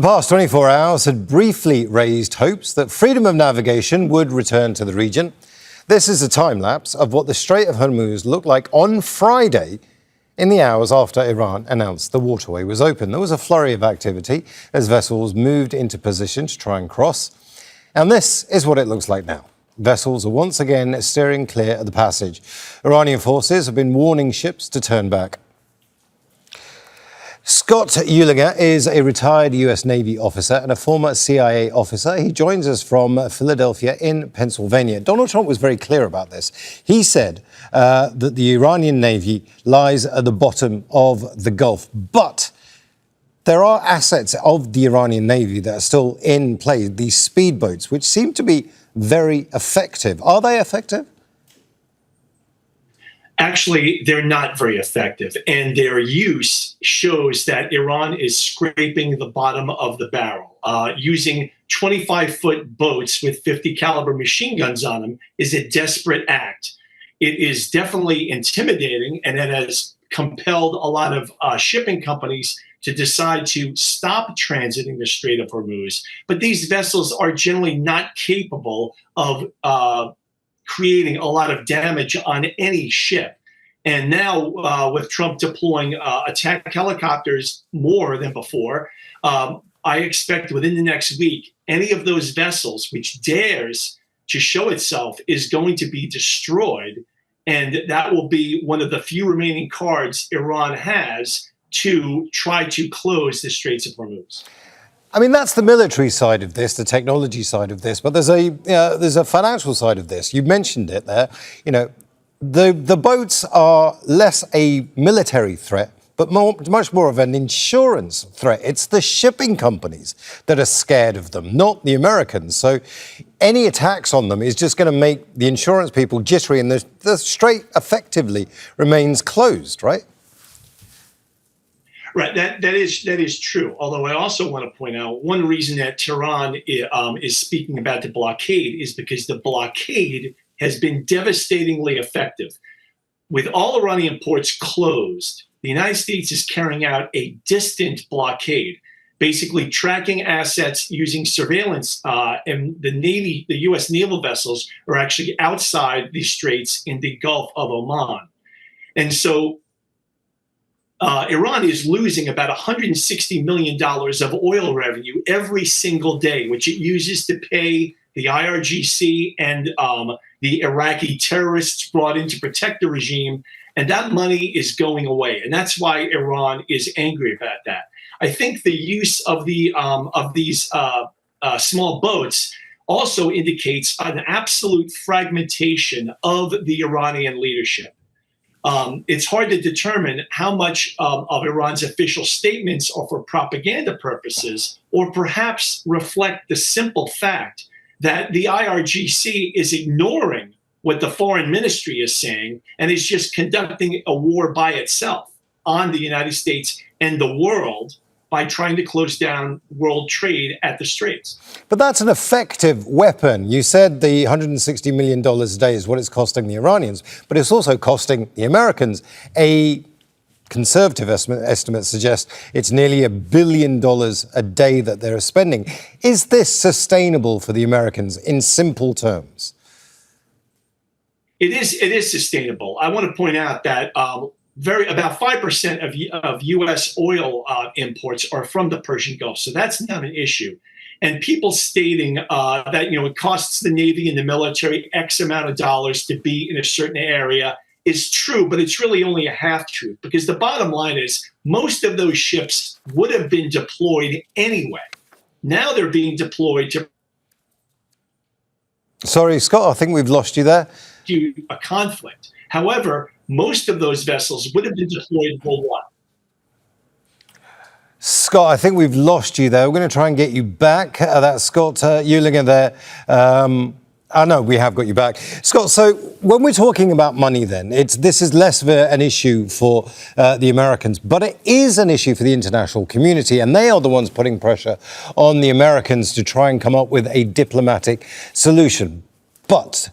The past 24 hours had briefly raised hopes that freedom of navigation would return to the region. This is a time-lapse of what the Strait of Hormuz looked like on Friday in the hours after Iran announced the waterway was open. There was a flurry of activity as vessels moved into position to try and cross. And this is what it looks like now. Vessels are once again steering clear of the passage. Iranian forces have been warning ships to turn back. Scott Uehlinger is a retired US Navy officer and a former CIA officer. He joins us from Philadelphia in Pennsylvania. Donald Trump was very clear about this. He said that the Iranian Navy lies at the bottom of the Gulf. But there are assets of the Iranian Navy that are still in play, these speedboats, which seem to be very effective. Are they effective? Actually, they're not very effective, and their use shows that Iran is scraping the bottom of the barrel. Using 25-foot boats with 50 caliber machine guns on them is a desperate act. It is definitely intimidating, and it has compelled a lot of shipping companies to decide to stop transiting the Strait of Hormuz. But these vessels are generally not capable of creating a lot of damage on any ship. And now with Trump deploying attack helicopters more than before, I expect within the next week, any of those vessels which dares to show itself is going to be destroyed. And that will be one of the few remaining cards Iran has to try to close the Straits of Hormuz. I mean, that's the military side of this, the technology side of this, but there's a financial side of this. You mentioned it there. You know, the boats are less a military threat, but much more of an insurance threat. It's the shipping companies that are scared of them, not the Americans. So any attacks on them is just going to make the insurance people jittery, and the strait effectively remains closed, right? Right, that is true. Although I also want to point out one reason that Tehran is speaking about the blockade is because the blockade has been devastatingly effective. With all Iranian ports closed, the United States is carrying out a distant blockade, basically tracking assets using surveillance, and the U.S. naval vessels are actually outside the straits in the Gulf of Oman. And so Iran is losing about $160 million of oil revenue every single day, which it uses to pay the IRGC and the Iraqi terrorists brought in to protect the regime. And that money is going away. And that's why Iran is angry about that. I think the use of these small boats also indicates an absolute fragmentation of the Iranian leadership. It's hard to determine how much of Iran's official statements are for propaganda purposes or perhaps reflect the simple fact that the IRGC is ignoring what the foreign ministry is saying and is just conducting a war by itself on the United States and the world by trying to close down world trade at the Straits. But that's an effective weapon. You said the $160 million a day is what it's costing the Iranians, but it's also costing the Americans. A conservative estimate suggests it's nearly $1 billion a day that they're spending. Is this sustainable for the Americans in simple terms? It is sustainable. I want to point out that about 5% of U.S. oil imports are from the Persian Gulf, so that's not an issue. And people stating that it costs the Navy and the military X amount of dollars to be in a certain area is true, but it's really only a half truth, because the bottom line is most of those ships would have been deployed anyway. Now they're being deployed to. Sorry, Scott, I think we've lost you there. A conflict. However, most of those vessels would have been deployed worldwide. Scott, I think we've lost you there. We're going to try and get you back. That's Scott Uehlinger there. No, we have got you back. Scott, so when we're talking about money then, this is less of an issue for the Americans, but it is an issue for the international community, and they are the ones putting pressure on the Americans to try and come up with a diplomatic solution. But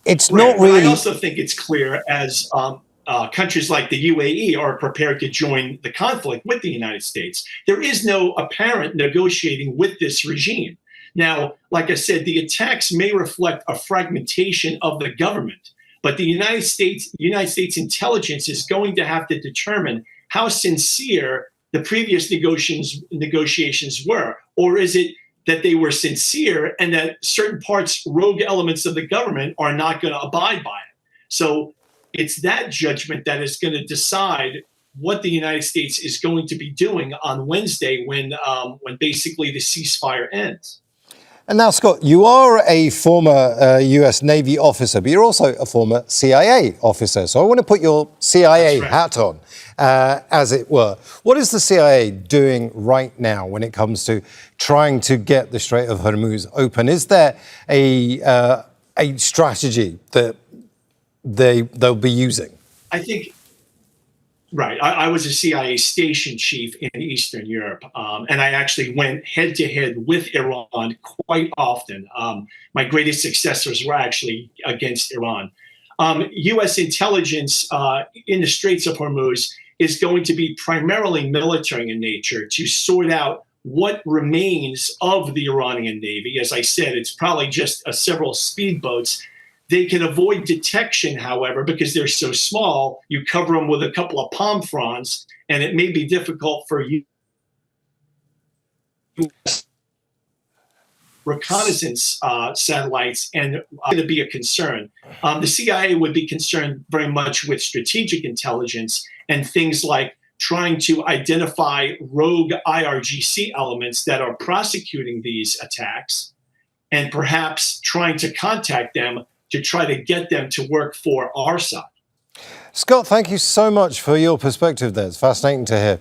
it's not really. I also think it's clear, as countries like the UAE are prepared to join the conflict with the United States. There is no apparent negotiating with this regime. Now, like I said, the attacks may reflect a fragmentation of the government, but the United States intelligence is going to have to determine how sincere the previous negotiations were, or is it that they were sincere and that certain rogue elements of the government are not going to abide by it. So it's that judgment that is going to decide what the United States is going to be doing on Wednesday when basically the ceasefire ends. And now, Scott, you are a former US Navy officer, but you're also a former CIA officer. So I want to put your CIA hat on, as it were. What is the CIA doing right now when it comes to trying to get the Strait of Hormuz open? Is there a strategy that they'll be using? I think, right. I was a CIA station chief in Eastern Europe, and I actually went head-to-head with Iran quite often. My greatest successors were actually against Iran. U.S. intelligence in the Straits of Hormuz is going to be primarily military in nature to sort out what remains of the Iranian Navy. As I said, it's probably just several speedboats. They can avoid detection, however, because they're so small. You cover them with a couple of palm fronds, and it may be difficult for you. Reconnaissance satellites and going to be a concern. The CIA would be concerned very much with strategic intelligence and things like trying to identify rogue IRGC elements that are prosecuting these attacks and perhaps trying to contact them to try to get them to work for our side. Scott, thank you so much for your perspective there. It's fascinating to hear.